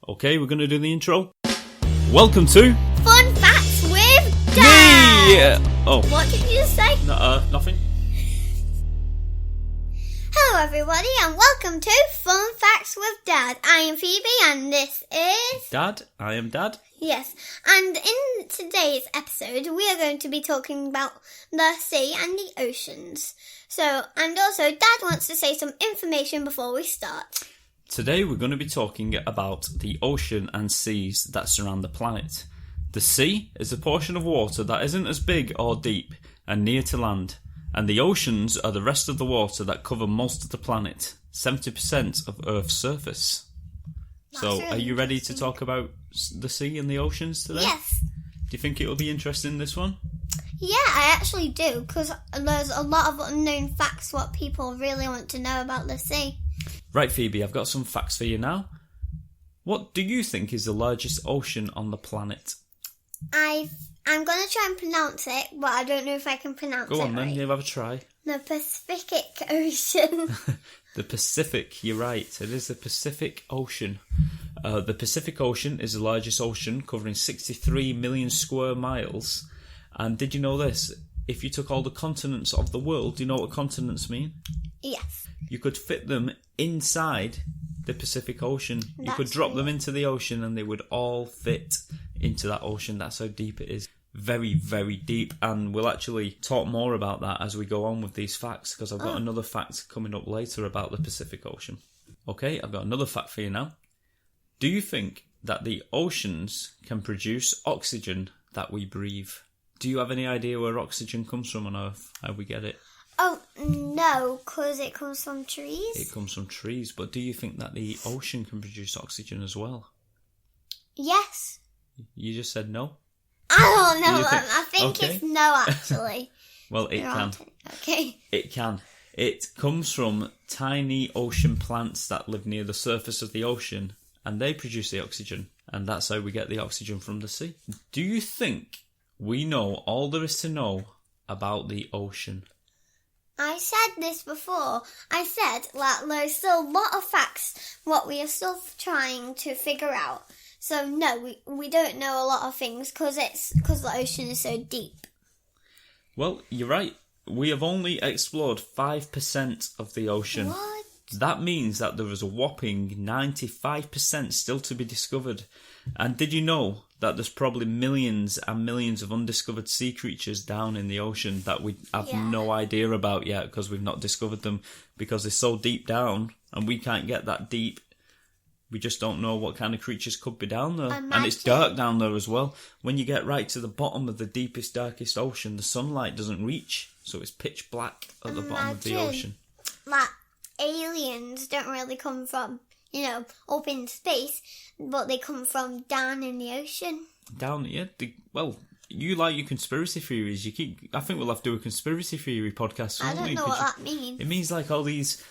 Okay, we're going to do the intro. Welcome to... Fun Facts with Dad! Oh. What did you just say? Nothing. Hello everybody and welcome to Fun Facts with Dad. I am Phoebe and this is... Dad, I am Dad. Yes, and in today's episode we are going to be talking about the sea and the oceans. And also Dad wants to say some information before we start. Today we're going to be talking about the ocean and seas that surround the planet. The sea is a portion of water that isn't as big or deep and near to land, and the oceans are the rest of the water that cover most of the planet, 70% of Earth's surface. So, are you ready to talk about the sea and the oceans today? Yes. Do you think it will be interesting, this one? Yeah, I actually do, because there's a lot of unknown facts what people really want to know about the sea. Right, Phoebe, I've got some facts for you now. What do you think is the largest ocean on the planet? I'm going to try and pronounce it, but I don't know if I can pronounce it Go on then, right. you have a try. The Pacific Ocean. The Pacific, you're right. It is the Pacific Ocean. The Pacific Ocean is the largest ocean, covering 63 million square miles. And did you know this? If you took all the continents of the world, do you know what continents mean? Yes. You could fit them inside the Pacific Ocean. You could drop them into the ocean and they would all fit into that ocean. That's how deep it is. Very, very deep. And we'll actually talk more about that as we go on with these facts, because I've got another fact coming up later about the Pacific Ocean. Okay, I've got another fact for you now. Do you think that the oceans can produce oxygen that we breathe? Do you have any idea where oxygen comes from on Earth? How we get it? Oh, no, because it comes from trees. It comes from trees, but do you think that the ocean can produce oxygen as well? Yes. You just said no? I don't know. I think it's no, actually. Well, it can. Okay. It can. It comes from tiny ocean plants that live near the surface of the ocean, and they produce the oxygen, and that's how we get the oxygen from the sea. Do you think we know all there is to know about the ocean? I said this before. I said that there's still a lot of facts what we are still trying to figure out. So no, we don't know a lot of things because the ocean is so deep. Well, you're right. We have only explored 5% of the ocean. What? That means that there is a whopping 95% still to be discovered. And did you know that there's probably millions and millions of undiscovered sea creatures down in the ocean that we have no idea about yet because we've not discovered them because they're so deep down and we can't get that deep. We just don't know what kind of creatures could be down there. And it's dark down there as well. When you get right to the bottom of the deepest, darkest ocean, the sunlight doesn't reach. So it's pitch black at the bottom of the ocean. That aliens don't really come from, up in space, but they come from down in the ocean. Down, yeah. Well, you like your conspiracy theories. I think we'll have to do a conspiracy theory podcast. I don't know what that means. It means like all these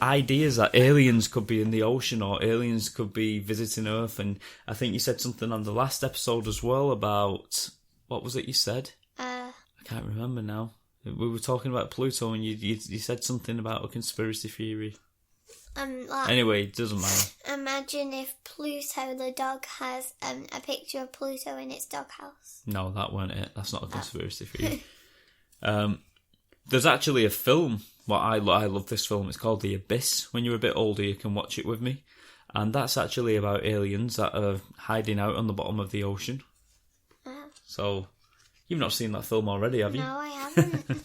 ideas that aliens could be in the ocean or aliens could be visiting Earth. And I think you said something on the last episode as well about, what was it you said? I can't remember now. We were talking about Pluto and you said something about a conspiracy theory. Anyway, it doesn't matter. Imagine if Pluto, the dog, has a picture of Pluto in its doghouse. No, that weren't it. That's not a conspiracy theory. There's actually a film. I love this film. It's called The Abyss. When you're a bit older, you can watch it with me. And that's actually about aliens that are hiding out on the bottom of the ocean. So, you've not seen that film already, have you? No, I haven't.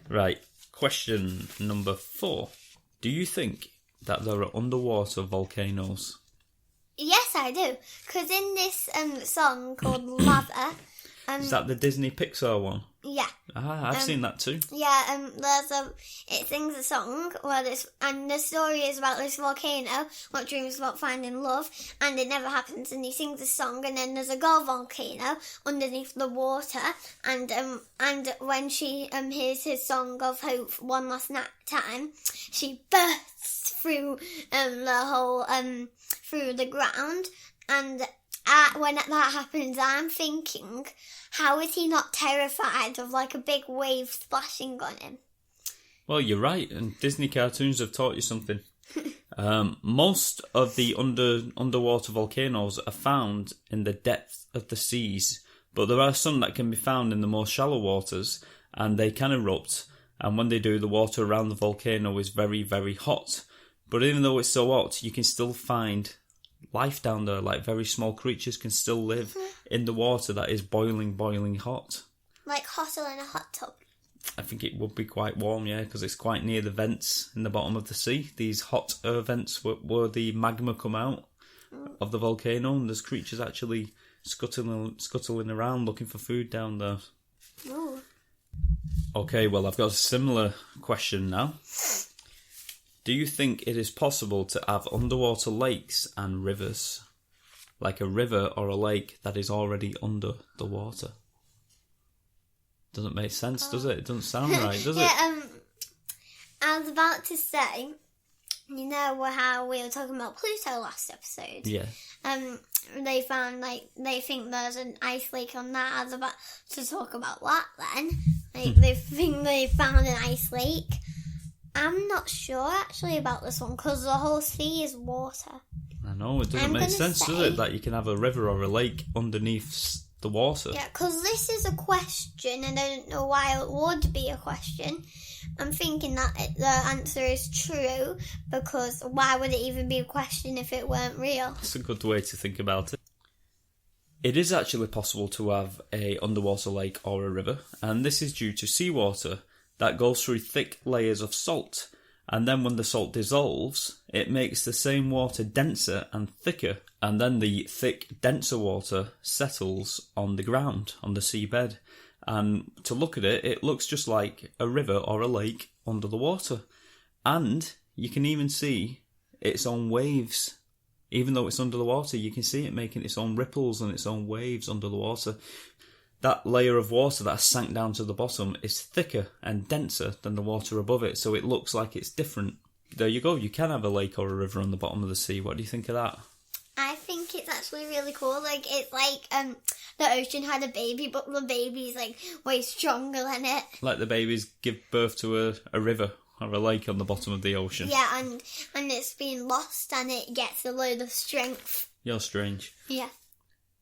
Right. Question number 4. Do you think that there are underwater volcanoes? Yes, I do. Because in this song called Lava... is that the Disney Pixar one? Yeah. I've seen that too. Yeah, it sings a song and the story is about this volcano what dreams about finding love, and it never happens, and he sings a song, and then there's a girl volcano underneath the water, and when she hears his song of hope one last time, she bursts through the whole through the ground, and when that happens, I'm thinking, how is he not terrified of like a big wave splashing on him? Well, you're right, and Disney cartoons have taught you something. Most of the underwater volcanoes are found in the depth of the seas, but there are some that can be found in the more shallow waters, and they can erupt, and when they do, the water around the volcano is very, very hot. But even though it's so hot, you can still find life down there, like very small creatures can still live in the water that is boiling, boiling hot. Like hotter than a hot tub. I think it would be quite warm, yeah, because it's quite near the vents in the bottom of the sea. These hot vents where the magma come out of the volcano, and there's creatures actually scuttling around looking for food down there. Ooh. Okay, well, I've got a similar question now. Do you think it is possible to have underwater lakes and rivers? Like a river or a lake that is already under the water? Doesn't make sense, does it? It doesn't sound right, does it? I was about to say, you know how we were talking about Pluto last episode? Yeah. They found, they think there's an ice lake on that. I was about to talk about that then. They think they found an ice lake. I'm not sure, actually, about this one, because the whole sea is water. I know, it doesn't make sense, does it? That you can have a river or a lake underneath the water. Yeah, because this is a question, and I don't know why it would be a question. I'm thinking that the answer is true, because why would it even be a question if it weren't real? That's a good way to think about it. It is actually possible to have a underwater lake or a river, and this is due to seawater that goes through thick layers of salt, and then when the salt dissolves, it makes the same water denser and thicker, and then the thick, denser water settles on the ground, on the seabed. And to look at it, it looks just like a river or a lake under the water. And you can even see its own waves. Even though it's under the water, you can see it making its own ripples and its own waves under the water. That layer of water that has sank down to the bottom is thicker and denser than the water above it, so it looks like it's different. There you go, you can have a lake or a river on the bottom of the sea. What do you think of that? I think it's actually really cool. It's like the ocean had a baby, but the baby's way stronger than it. Like the babies give birth to a river or a lake on the bottom of the ocean. Yeah, and it's been lost and it gets a load of strength. You're strange. Yeah.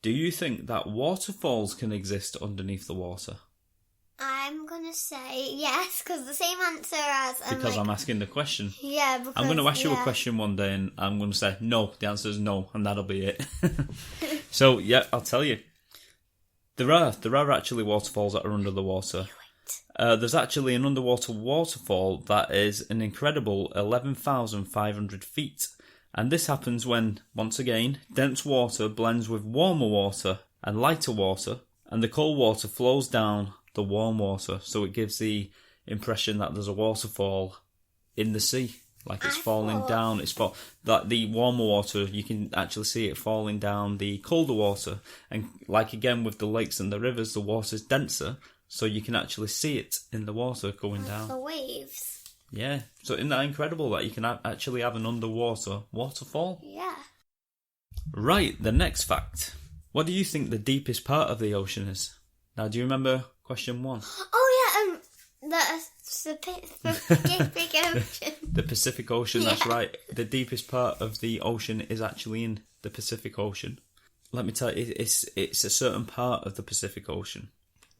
Do you think that waterfalls can exist underneath the water? I'm going to say yes, because the same answer as... Because I'm asking the question. Yeah, because... I'm going to ask you a question one day and I'm going to say no, the answer is no, and that'll be it. So, yeah, I'll tell you. There are actually waterfalls that are under the water. There's actually an underwater waterfall that is an incredible 11,500 feet. And this happens when, once again, dense water blends with warmer water and lighter water, and the cold water flows down the warm water, so it gives the impression that there's a waterfall in the sea, like it's falling down. That the warmer water, you can actually see it falling down the colder water, and like again with the lakes and the rivers, the water's denser, so you can actually see it in the water going down. The waves. Yeah, so isn't that incredible that you can actually have an underwater waterfall? Yeah. Right, the next fact. What do you think the deepest part of the ocean is? Now, do you remember question 1? Oh, yeah, the Pacific Ocean. The Pacific Ocean, that's right. The deepest part of the ocean is actually in the Pacific Ocean. Let me tell you, it's a certain part of the Pacific Ocean.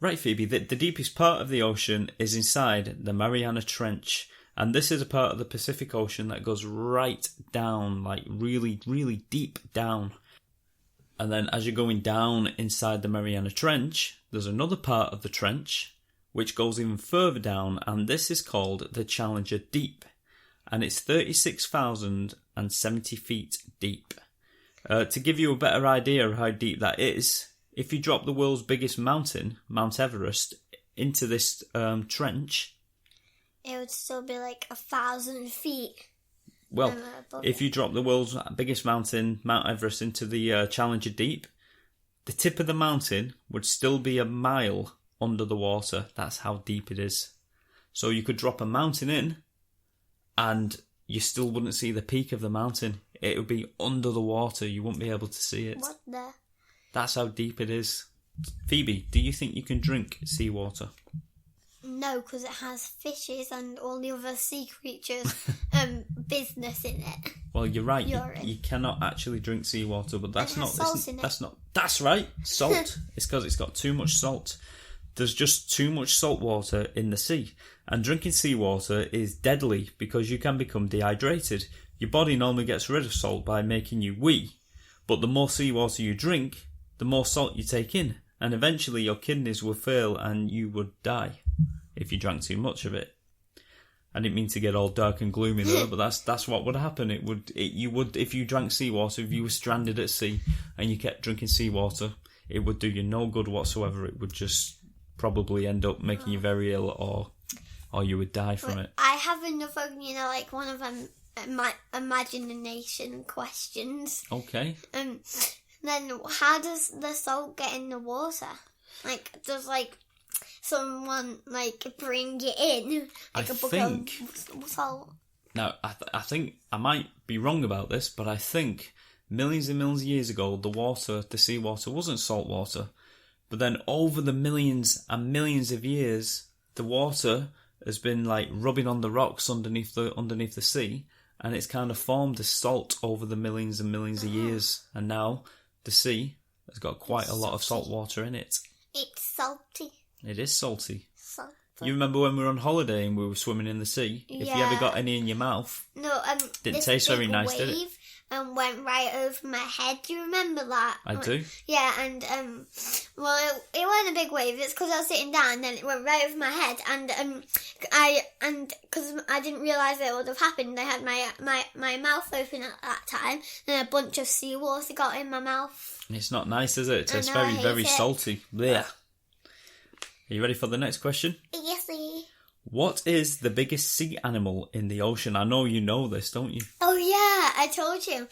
Right, Phoebe, the deepest part of the ocean is inside the Mariana Trench. And this is a part of the Pacific Ocean that goes right down, like really, really deep down. And then as you're going down inside the Mariana Trench, there's another part of the trench which goes even further down, and this is called the Challenger Deep. And it's 36,070 feet deep. To give you a better idea of how deep that is, if you drop the world's biggest mountain, Mount Everest, into this trench... It would still be 1,000 feet. Well, if you drop the world's biggest mountain, Mount Everest, into the Challenger Deep, the tip of the mountain would still be a mile under the water. That's how deep it is. So you could drop a mountain in and you still wouldn't see the peak of the mountain. It would be under the water. You wouldn't be able to see it. What the? That's how deep it is. Phoebe, do you think you can drink seawater? No, because it has fishes and all the other sea creatures business in it. Well, you're right. Urine. You cannot actually drink seawater, but that's And it not. has salt in it. That's not. That's right. Salt. It's because it's got too much salt. There's just too much salt water in the sea, and drinking seawater is deadly because you can become dehydrated. Your body normally gets rid of salt by making you wee, but the more seawater you drink, the more salt you take in, and eventually your kidneys will fail and you would die if you drank too much of it. I didn't mean to get all dark and gloomy there, but that's what would happen. You would if you drank seawater, if you were stranded at sea and you kept drinking seawater, it would do you no good whatsoever. It would just probably end up making you very ill, or you would die from it. I have another, like one of them imagination questions. Okay. Then how does the salt get in the water? Like, does someone bring it in? Like a bucket of salt? Now, I think I might be wrong about this, but I think millions and millions of years ago, the seawater wasn't salt water. But then over the millions and millions of years, the water has been rubbing on the rocks underneath the sea, and it's kind of formed as salt over the millions and millions of years. And now the sea has got quite a lot of salt water in it. It's salty. It is salty. Salty. You remember when we were on holiday and we were swimming in the sea? Yeah. If you ever got any in your mouth, no, didn't taste very nice, did it? And went right over my head. Do you remember that? I do. Yeah, and well, it wasn't a big wave. It's because I was sitting down, and then it went right over my head, and because I didn't realise it would have happened. I had my mouth open at that time, and a bunch of seawater got in my mouth. It's not nice, is it? It tastes I very, hate very it. salty. Blech. Are you ready for the next question? Yes, please. What is the biggest sea animal in the ocean? I know you know this, don't you? Oh yeah, I told you.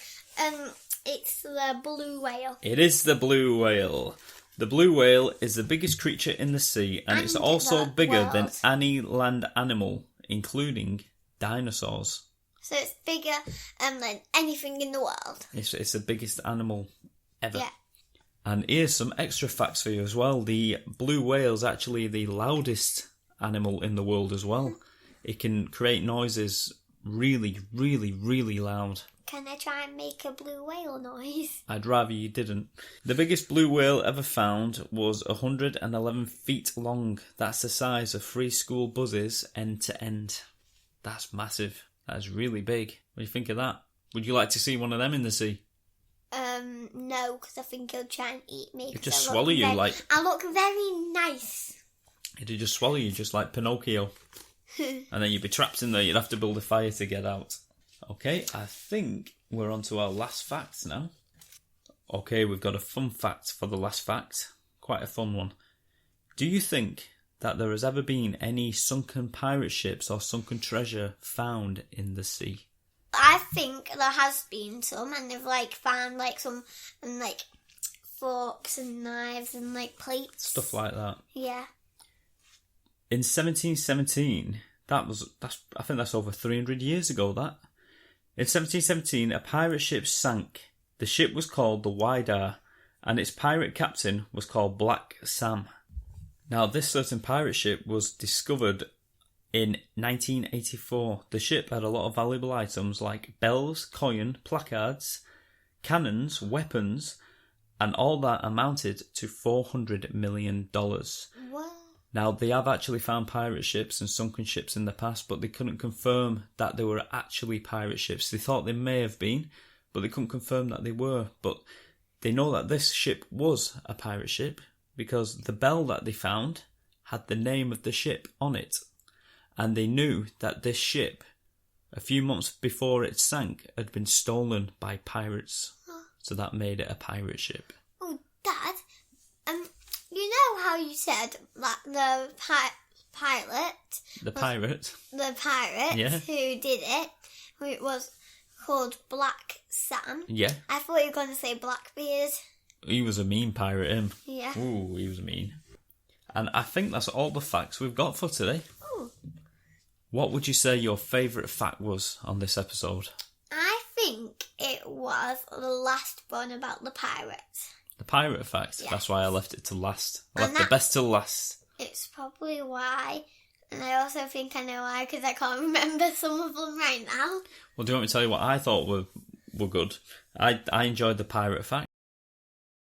It's the blue whale. It is the blue whale. The blue whale is the biggest creature in the sea, and it's also bigger than any land animal, including dinosaurs. So it's bigger than anything in the world. It's the biggest animal ever. Yeah. And here's some extra facts for you as well. The blue whale is actually the loudest animal in the world as well. It can create noises really, really, really loud. Can I try and make a blue whale noise? I'd rather you didn't. The biggest blue whale ever found was 111 feet long. That's the size of 3 school buses end to end. That's massive. That's really big. What do you think of that? Would you like to see one of them in the sea? No, because I think he'll try and eat me. It'd just swallow you I look very nice. It'd just swallow you just like Pinocchio. And then you'd be trapped in there. You'd have to build a fire to get out. Okay, I think we're on to our last fact now. Okay, we've got a fun fact for the last fact. Quite a fun one. Do you think that there has ever been any sunken pirate ships or sunken treasure found in the sea? I think there has been some, and they've found some and forks and knives and plates. Stuff like that. Yeah. In 1717, I think that's over 300 years ago, that. In 1717, a pirate ship sank. The ship was called the Wydar, and its pirate captain was called Black Sam. Now, this certain pirate ship was discovered in 1984. The ship had a lot of valuable items like bells, coin, placards, cannons, weapons, and all that amounted to $400 million. What? Now, they have actually found pirate ships and sunken ships in the past, but they couldn't confirm that they were actually pirate ships. They thought they may have been, but they couldn't confirm that they were. But they know that this ship was a pirate ship because the bell that they found had the name of the ship on it. And they knew that this ship, a few months before it sank, had been stolen by pirates. So that made it a pirate ship. Oh, Dad, you know how you said that the pirate... The pirate? The pirate Yeah. who did it, who was called Black Sam. Yeah. I thought you were going to say Blackbeard. He was a mean pirate, him. Yeah. Ooh, he was mean. And I think that's all the facts we've got for today. Ooh. What would you say your favourite fact was on this episode? I think it was the last one about the pirates. The pirate fact? Yes. That's why I left it to last. I And left the best till last. It's probably why And I also think I know why, because I can't remember some of them right now. Well, do you want me to tell you what I thought were good? I enjoyed the pirate fact.